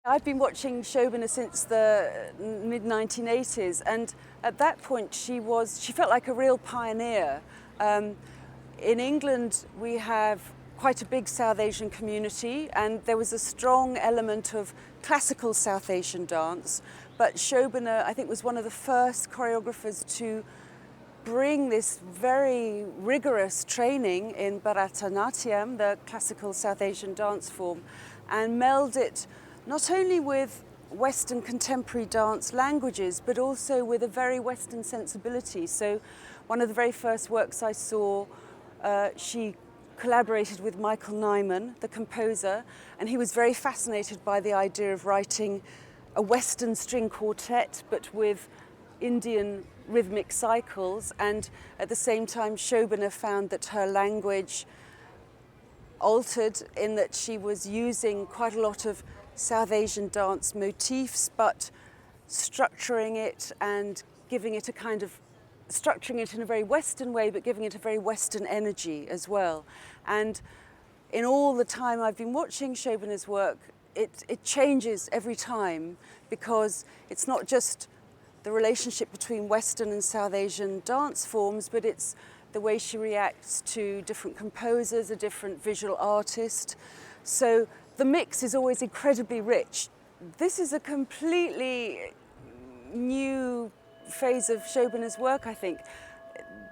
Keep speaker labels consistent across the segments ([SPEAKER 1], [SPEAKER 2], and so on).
[SPEAKER 1] I've been watching Shobana since the mid-1980s, and at that point she felt like a real pioneer. In England we have quite a big South Asian community, and there was a strong element of classical South Asian dance, but Shobana, I think, was one of the first choreographers to bring this very rigorous training in Bharatanatyam, the classical South Asian dance form, and meld it not only with Western contemporary dance languages, but also with a very Western sensibility. So one of the very first works I saw, she collaborated with Michael Nyman, the composer, and he was very fascinated by the idea of writing a Western string quartet, but with Indian rhythmic cycles. And at the same time, Shobana found that her language altered in that she was using quite a lot of South Asian dance motifs, but structuring it and giving it a kind of, structuring it in a very Western way, but giving it a very Western energy as well. And in all the time I've been watching Shobana's work, it changes every time, because it's not just the relationship between Western and South Asian dance forms, but it's the way she reacts to different composers, a different visual artist. So the mix is always incredibly rich. This is a completely new phase of Shobana's work, I think.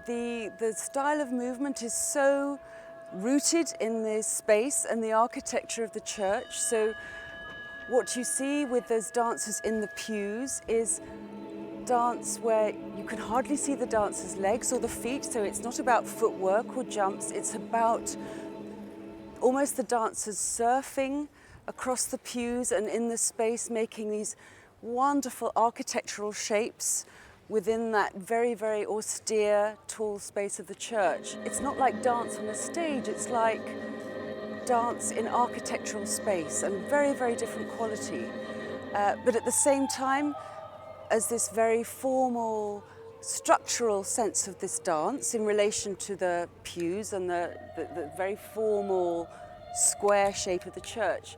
[SPEAKER 1] The style of movement is so rooted in the space and the architecture of the church. So what you see with those dancers in the pews is dance where you can hardly see the dancer's legs or the feet, so it's not about footwork or jumps, it's about almost the dancers surfing across the pews and in the space, making these wonderful architectural shapes within that very, very austere, tall space of the church. It's not like dance on a stage, it's like dance in architectural space, and very, very different quality. But at the same time, as this very formal, structural sense of this dance in relation to the pews and the very formal square shape of the church,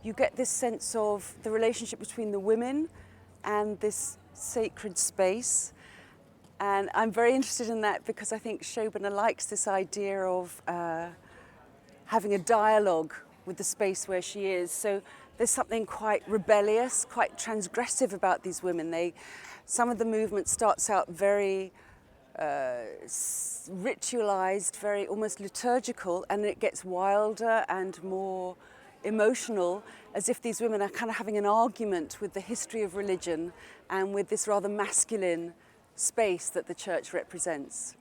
[SPEAKER 1] you get this sense of the relationship between the women and this sacred space. And I'm very interested in that because I think Shobana likes this idea of having a dialogue with the space where she is. So there's something quite rebellious, quite transgressive about these women. Some of the movement starts out very ritualized, very almost liturgical, and it gets wilder and more emotional, as if these women are kind of having an argument with the history of religion and with this rather masculine space that the church represents.